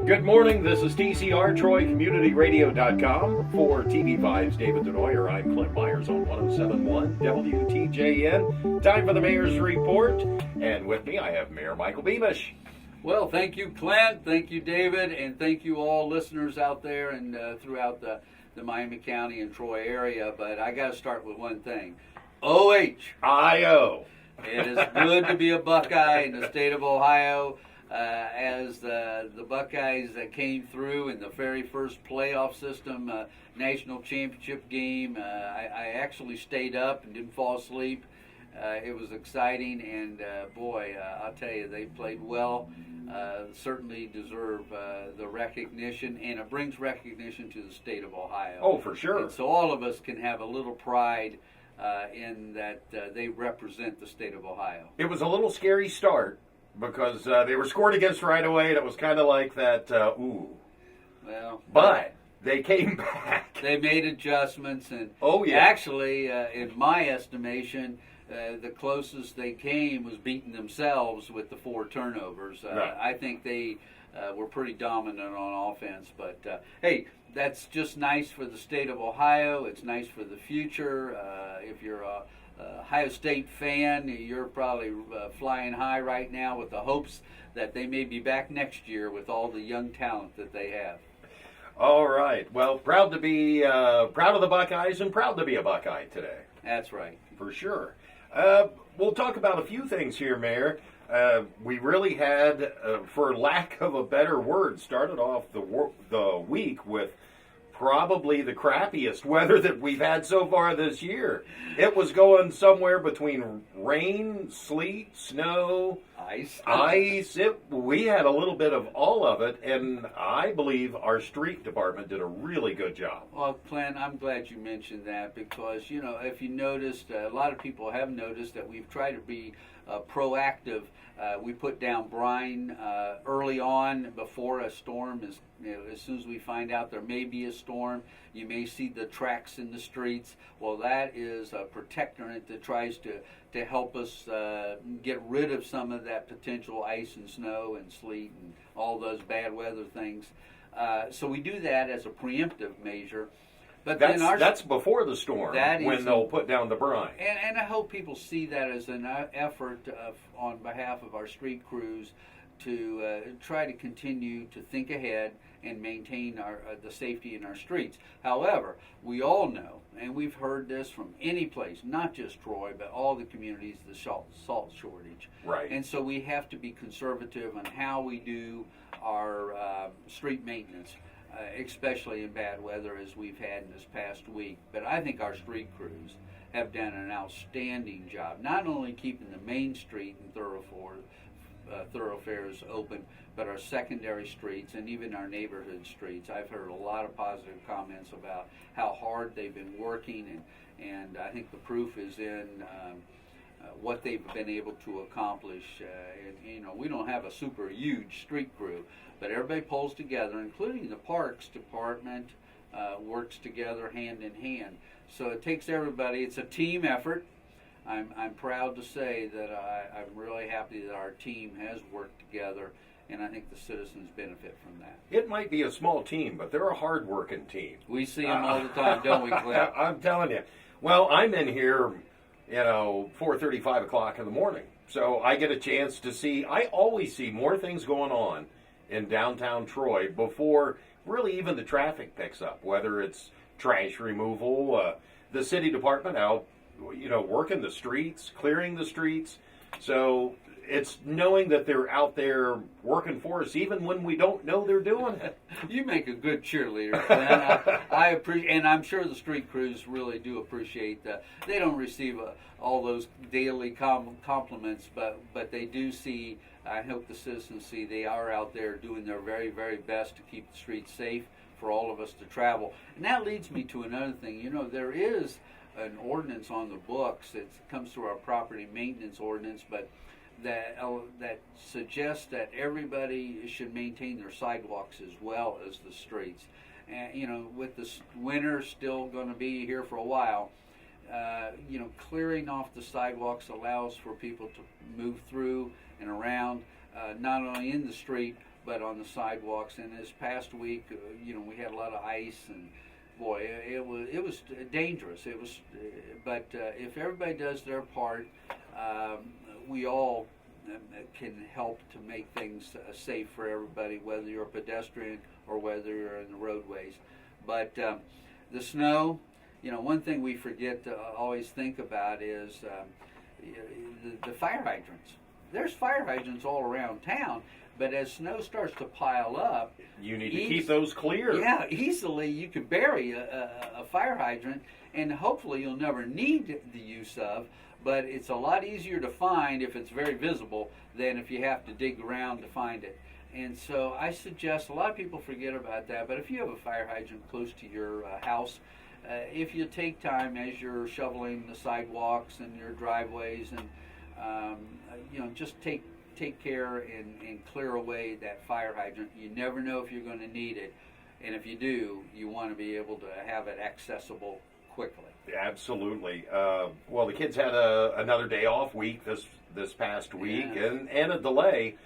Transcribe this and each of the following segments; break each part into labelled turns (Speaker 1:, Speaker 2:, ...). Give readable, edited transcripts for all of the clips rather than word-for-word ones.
Speaker 1: Good morning, this is TCR, TroyCommunityRadio.com. For TV5's David Denoyer, I'm Clint Myers on 107.1 WTJN. Time for the Mayor's Report, and with me I have Mayor Michael Beamish.
Speaker 2: Well, thank you, Clint. Thank you, David, and thank you all listeners out there and throughout the Miami County and Troy area. But I got to start with one thing.
Speaker 1: I-O.
Speaker 2: It is good to be a Buckeye in the state of Ohio. As the Buckeyes that came through in the very first playoff system national championship game, I actually stayed up and didn't fall asleep. It was exciting, and boy, I'll tell you, they played well. Certainly deserve the recognition, and it brings recognition to the state of Ohio.
Speaker 1: Oh, for sure.
Speaker 2: And so all of us can have a little pride in that they represent the state of Ohio.
Speaker 1: It was a little scary start, because they were scored against right away, and it was kind of like that, ooh.
Speaker 2: Well,
Speaker 1: but they came back.
Speaker 2: They made adjustments, and actually, in my estimation, the closest they came was beating themselves with the 4 turnovers.
Speaker 1: Right.
Speaker 2: I think they were pretty dominant on offense, but hey, that's just nice for the state of Ohio. It's nice for the future. If you're a Ohio State fan, you're probably flying high right now with the hopes that they may be back next year with all the young talent that they have.
Speaker 1: All right. Well, proud to be proud of the Buckeyes and proud to be a Buckeye today.
Speaker 2: That's right.
Speaker 1: For sure. We'll talk about a few things here, Mayor. We really had, for lack of a better word, started off the week with probably the crappiest weather that we've had so far this year. It was going somewhere between rain, sleet, snow, ice. We had a little bit of all of it, and I believe our street department did a really good job.
Speaker 2: Well, Clint, I'm glad you mentioned that because, you know, if you noticed, a lot of people have noticed that we've tried to be proactive. We put down brine early on before a storm is. As soon as we find out there may be a storm, you may see the tracks in the streets. Well, that is a protectorant that tries to help us get rid of some of that potential ice and snow and sleet and all those bad weather things. So we do that as a preemptive measure. But
Speaker 1: that's before the storm when they'll put down the brine.
Speaker 2: And I hope people see that as an effort on behalf of our street crews to try to continue to think ahead and maintain the safety in our streets. However, we all know, and we've heard this from any place, not just Troy, but all the communities, the salt shortage.
Speaker 1: Right.
Speaker 2: And so we have to be conservative on how we do our street maintenance, especially in bad weather as we've had in this past week. But I think our street crews have done an outstanding job, not only keeping the main street and thoroughfares open, but our secondary streets and even our neighborhood streets. I've heard a lot of positive comments about how hard they've been working, and I think the proof is in what they've been able to accomplish. And, you know, we don't have a super huge street crew, but everybody pulls together, including the Parks Department works together hand in hand. So it takes everybody. It's a team effort. I'm proud to say that I'm really happy that our team has worked together, and I think the citizens benefit from that.
Speaker 1: It might be a small team, but they're a hard-working team.
Speaker 2: We see them all the time, don't we, Clint?
Speaker 1: I'm telling you. Well, I'm in here, 4:30, 5 o'clock in the morning, so I get a chance to see. I always see more things going on in downtown Troy before really even the traffic picks up, whether it's trash removal, the city department out, working the streets, clearing the streets. So it's knowing that they're out there working for us, even when we don't know they're doing it.
Speaker 2: You make a good cheerleader, Clint. I appreciate, and I'm sure the street crews really do appreciate that. They don't receive all those daily compliments, but they do see. I hope the citizens see they are out there doing their very, very best to keep the streets safe for all of us to travel. And that leads me to another thing. There is an ordinance on the books. It comes through our property maintenance ordinance, but that suggests that everybody should maintain their sidewalks as well as the streets. And with this winter still going to be here for a while, clearing off the sidewalks allows for people to move through and around, not only in the street but on the sidewalks. And this past week, we had a lot of ice, and boy, it was dangerous. It was, but if everybody does their part, we all can help to make things safe for everybody, whether you're a pedestrian or whether you're in the roadways. But the snow, one thing we forget to always think about is the fire hydrants. There's fire hydrants all around town, but as snow starts to pile up,
Speaker 1: you need to keep those clear.
Speaker 2: Yeah, easily you could bury a fire hydrant, and hopefully you'll never need the use of. But it's a lot easier to find if it's very visible than if you have to dig around to find it. And so I suggest, a lot of people forget about that, but if you have a fire hydrant close to your house, if you take time as you're shoveling the sidewalks and your driveways, and just take care and clear away that fire hydrant. You never know if you're going to need it, and if you do, you want to be able to have it accessible quickly.
Speaker 1: Absolutely. Well, the kids had another day off week this past week,
Speaker 2: Yeah.
Speaker 1: and a delay.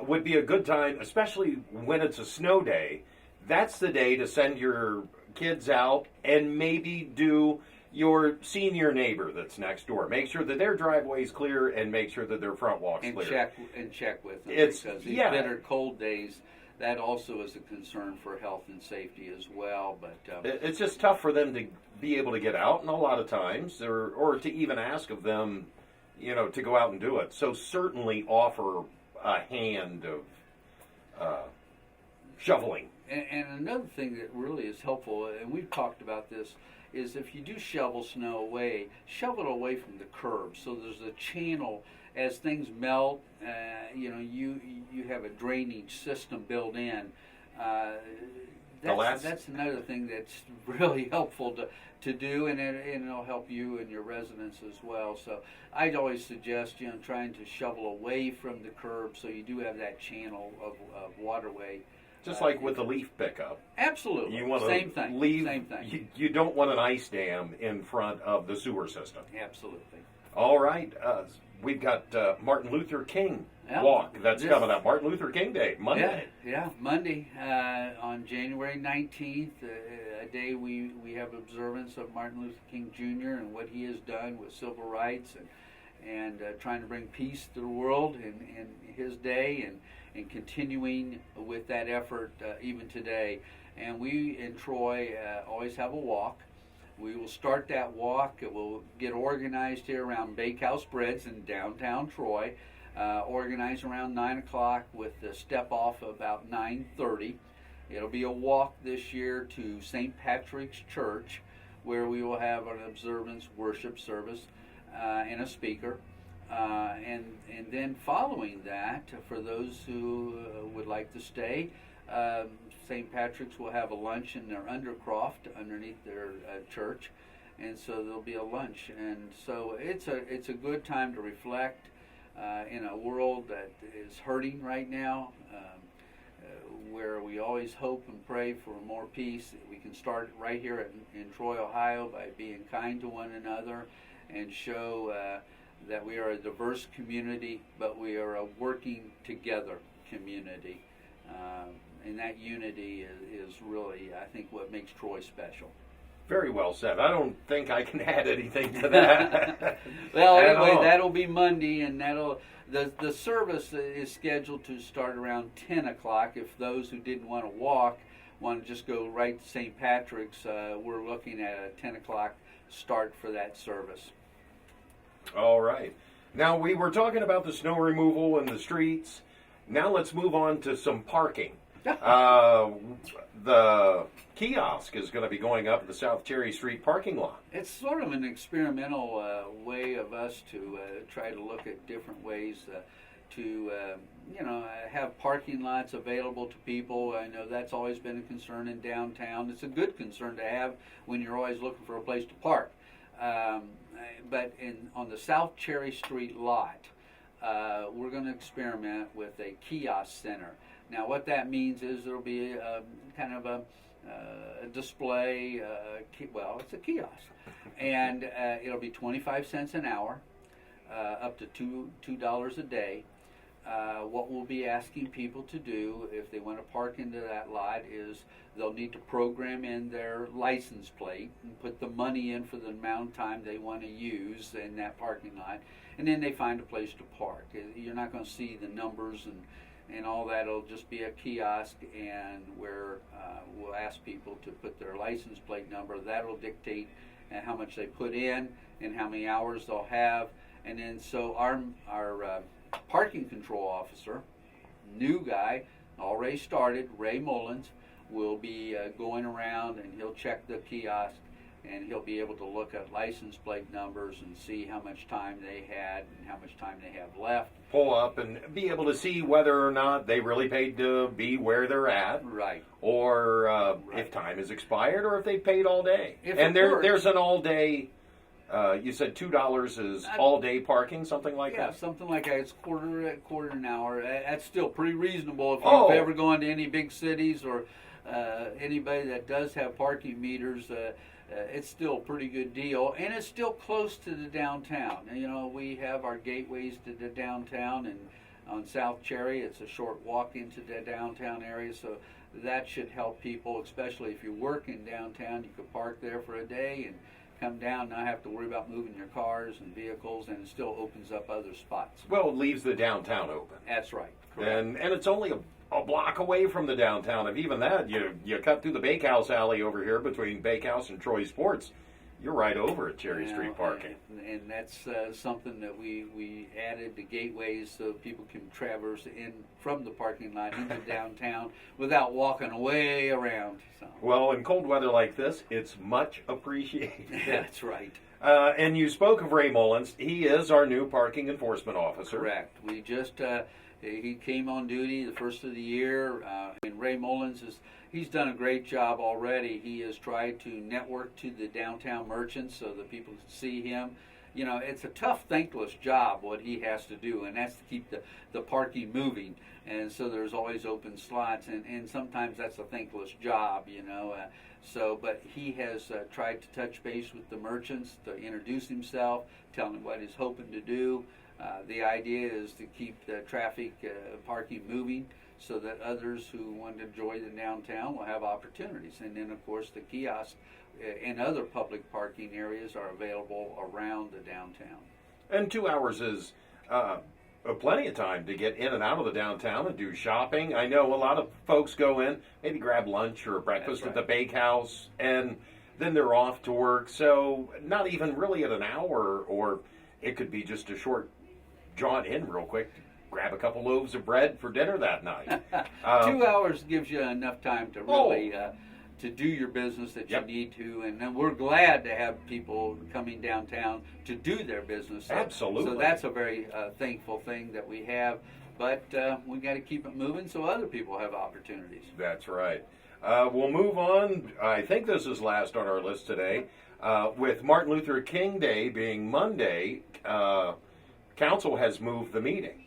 Speaker 1: Would be a good time, especially when it's a snow day. That's the day to send your kids out and maybe do your senior neighbor that's next door. Make sure that their driveway is clear, and make sure that their front walk's clear.
Speaker 2: Check with them,
Speaker 1: It's,
Speaker 2: because these
Speaker 1: yeah.
Speaker 2: bitter cold days, that also is a concern for health and safety as well. But
Speaker 1: It's just tough for them to be able to get out, and a lot of times, or to even ask of them, to go out and do it. So certainly offer a hand of shoveling.
Speaker 2: And another thing that really is helpful, and we've talked about this, is if you do shovel snow away, shovel it away from the curb, so there's a channel. As things melt, you have a drainage system built in. That's another thing that's really helpful to do, and it'll help you and your residents as well. So I'd always suggest trying to shovel away from the curb, so you do have that channel of waterway.
Speaker 1: Just like with the leaf pickup.
Speaker 2: Absolutely.
Speaker 1: You want to
Speaker 2: Same thing.
Speaker 1: Same thing. You don't want an ice dam in front of the sewer system.
Speaker 2: Absolutely.
Speaker 1: All right. We've got Martin Luther King walk that's coming up. Martin Luther King Day, Monday.
Speaker 2: Yeah, Monday on January 19th, a day we have observance of Martin Luther King Jr. and what he has done with civil rights and trying to bring peace to the world in his day, and continuing with that effort even today. And we in Troy always have a walk. We will start that walk. It will get organized here around Bakehouse Breads in downtown Troy, organized around 9 o'clock with the step off about 9:30. It'll be a walk this year to St. Patrick's Church, where we will have an observance worship service and a speaker. And then following that, for those who would like to stay, St. Patrick's will have a lunch in their undercroft underneath their church, and so there'll be a lunch. And so it's a good time to reflect in a world that is hurting right now, where we always hope and pray for more peace. We can start right here in Troy, Ohio, by being kind to one another and show that we are a diverse community, but we are a working together community. And that unity is really, I think, what makes Troy special.
Speaker 1: Very well said. I don't think I can add anything to that.
Speaker 2: Well, anyway, that'll be Monday, and the service is scheduled to start around 10 o'clock. If those who didn't want to walk want to just go right to St. Patrick's, we're looking at a 10 o'clock start for that service.
Speaker 1: All right. Now, we were talking about the snow removal in the streets. Now let's move on to some parking. The kiosk is going to be going up at the South Cherry Street parking lot.
Speaker 2: It's sort of an experimental way of us to try to look at different ways to have parking lots available to people. I know that's always been a concern in downtown. It's a good concern to have when you're always looking for a place to park. But on the South Cherry Street lot, we're going to experiment with a kiosk center. Now, what that means is there'll be kind of a display. It's a kiosk, and it'll be 25 cents an hour, up to $2 a day. what we'll be asking people to do if they want to park into that lot is they'll need to program in their license plate and put the money in for the amount of time they want to use in that parking lot, and then they find a place to park. You're not going to see the numbers and all that. It'll just be a kiosk, and where we'll ask people to put their license plate number. That'll dictate how much they put in and how many hours they'll have. And then so our parking control officer, new guy, already started, Ray Mullins, will be going around, and he'll check the kiosk, and he'll be able to look at license plate numbers and see how much time they had and how much time they have left.
Speaker 1: Pull up and be able to see whether or not they really paid to be where they're at.
Speaker 2: Right.
Speaker 1: Or
Speaker 2: Right.
Speaker 1: if time has expired, or if they paid all day.
Speaker 2: If
Speaker 1: and
Speaker 2: it works.
Speaker 1: there's an all-day, you said $2 is all-day parking, something like
Speaker 2: Yeah,
Speaker 1: that?
Speaker 2: something like that. It's quarter an hour. That's still pretty reasonable if
Speaker 1: Oh.
Speaker 2: you've ever gone to any big cities or anybody that does have parking meters. It's still a pretty good deal, and it's still close to the downtown. You know, we have our gateways to the downtown, and on South Cherry, it's a short walk into the downtown area, so that should help people, especially if you work in downtown. You could park there for a day and come down, not have to worry about moving your cars and vehicles, and it still opens up other spots.
Speaker 1: Well, it leaves the downtown open.
Speaker 2: That's right. Correct.
Speaker 1: And it's only a block away from the downtown. If even that, you cut through the Bakehouse alley over here between Bakehouse and Troy Sports, you're right over at Cherry Street parking.
Speaker 2: And that's something that we added the gateways so people can traverse in from the parking lot into downtown without walking way around. So.
Speaker 1: Well, in cold weather like this, it's much appreciated.
Speaker 2: That's right.
Speaker 1: And you spoke of Ray Mullins. He is our new parking enforcement officer.
Speaker 2: Correct. We just he came on duty the first of the year, and Ray Mullins he's done a great job already. He has tried to network to the downtown merchants so that people can see him. You know, it's a tough, thankless job what he has to do, and that's to keep the parking moving. And so there's always open slots, and sometimes that's a thankless job, you know. But he has tried to touch base with the merchants to introduce himself, tell them what he's hoping to do. The idea is to keep the traffic parking moving so that others who want to enjoy the downtown will have opportunities. And then, of course, the kiosks and other public parking areas are available around the downtown.
Speaker 1: And 2 hours is plenty of time to get in and out of the downtown and do shopping. I know a lot of folks go in, maybe grab lunch or breakfast at the Bakehouse, and then they're off to work. So not even really at an hour, or it could be just a short jaunt in real quick, grab a couple loaves of bread for dinner that night.
Speaker 2: 2 hours gives you enough time to really to do your business that you need to, and then we're glad to have people coming downtown to do their business.
Speaker 1: Absolutely.
Speaker 2: So that's a very thankful thing that we have, but we got to keep it moving so other people have opportunities.
Speaker 1: That's right. We'll move on. I think this is last on our list today. With Martin Luther King Day being Monday, Council has moved the meeting.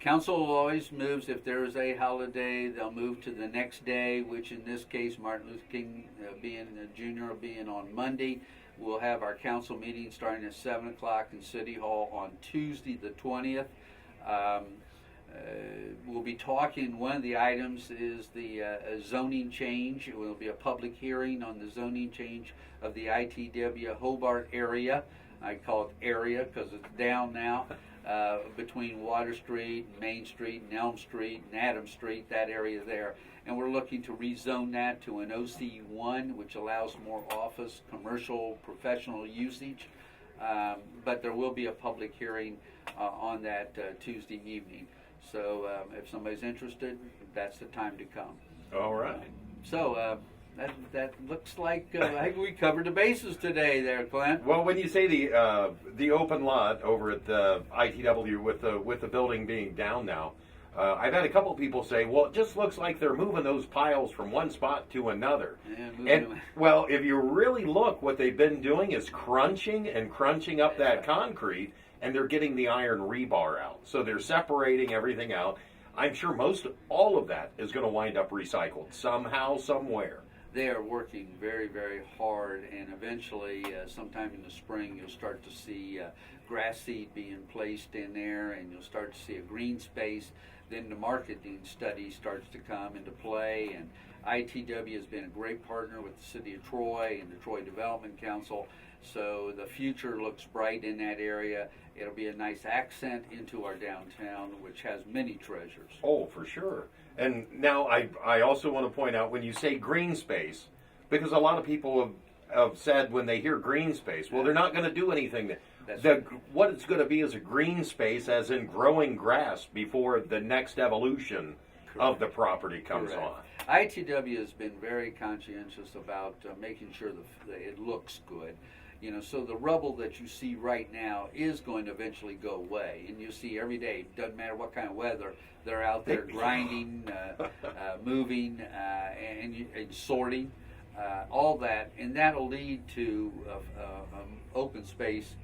Speaker 2: Council always moves, if there is a holiday, they'll move to the next day, which in this case, Martin Luther King being a junior being on Monday. We'll have our council meeting starting at 7 o'clock in City Hall on Tuesday the 20th. We'll be talking, one of the items is the zoning change. It will be a public hearing on the zoning change of the ITW Hobart area. I call it area because it's down now. Between Water Street, Main Street, and Elm Street, and Adams Street, that area there. And we're looking to rezone that to an OC1, which allows more office, commercial, professional usage. But there will be a public hearing on that Tuesday evening. So if somebody's interested, that's the time to come.
Speaker 1: All right.
Speaker 2: So that looks like I think we covered the bases today there, Clint.
Speaker 1: Well, when you say the open lot over at the ITW with the building being down now, I've had a couple of people say, well, it just looks like they're moving those piles from one spot to another. And well, if you really look, what they've been doing is crunching up that concrete, and they're getting the iron rebar out. So they're separating everything out. I'm sure all of that is going to wind up recycled somehow, somewhere.
Speaker 2: they are working very, very hard, and eventually, sometime in the spring, you'll start to see grass seed being placed in there, and you'll start to see a green space. Then the marketing study starts to come into play, and ITW has been a great partner with the City of Troy and the Troy Development Council, so the future looks bright in that area. It'll be a nice accent into our downtown, which has many treasures.
Speaker 1: Oh, for sure. And now I also want to point out, when you say green space, because a lot of people have said when they hear green space, well, they're not going to do anything. What it's going to be is a green space, as in growing grass, before the next evolution of the property comes on.
Speaker 2: ITW has been very conscientious about making sure that it looks good. You know, so the rubble that you see right now is going to eventually go away, and you see every day, doesn't matter what kind of weather, they're out there grinding, moving, and sorting, all that, and that'll lead to open space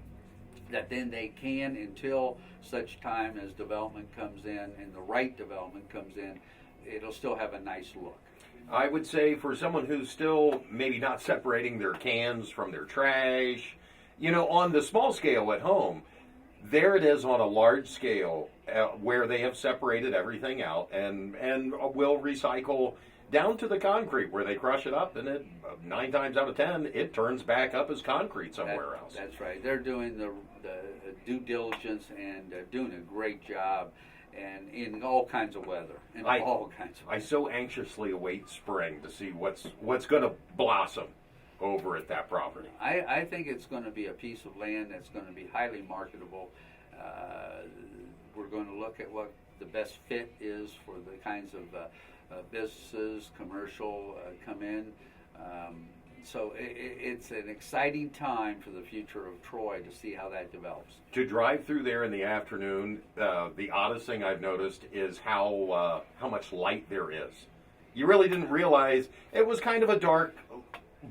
Speaker 2: that then they can, until such time as development comes in and the right development comes in, it'll still have a nice look.
Speaker 1: I would say, for someone who's still maybe not separating their cans from their trash, you know, on the small scale at home, there it is on a large scale where they have separated everything out and will recycle down to the concrete, where they crush it up, and it 9 times out of 10 it turns back up as concrete somewhere else.
Speaker 2: That's right. They're doing the due diligence and doing a great job, and in all kinds of weather. I
Speaker 1: so anxiously await spring to see what's going to blossom over at that property.
Speaker 2: I think it's going to be a piece of land that's going to be highly marketable. We're going to look at what the best fit is for the kinds of businesses, commercial come in. So it's an exciting time for the future of Troy to see how that develops.
Speaker 1: To drive through there in the afternoon, the oddest thing I've noticed is how much light there is. You really didn't realize it was kind of a dark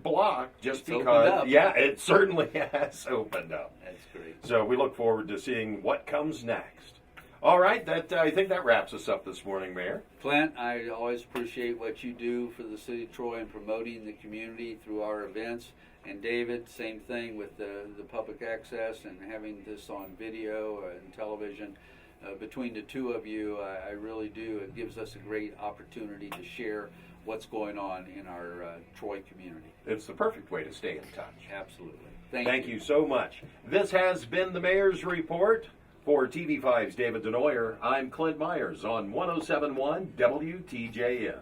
Speaker 1: block, just because. Yeah, it certainly has opened up.
Speaker 2: That's great.
Speaker 1: So we look forward to seeing what comes next. All right, I think that wraps us up this morning, Mayor.
Speaker 2: Clint, I always appreciate what you do for the City of Troy in promoting the community through our events. And David, same thing with the public access and having this on video and television. Between the two of you, I really do. It gives us a great opportunity to share what's going on in our Troy community.
Speaker 1: It's the perfect way to stay in touch.
Speaker 2: Absolutely.
Speaker 1: Thank you so much. This has been the Mayor's Report. For TV5's David Denoyer, I'm Clint Myers on 107.1 WTJN.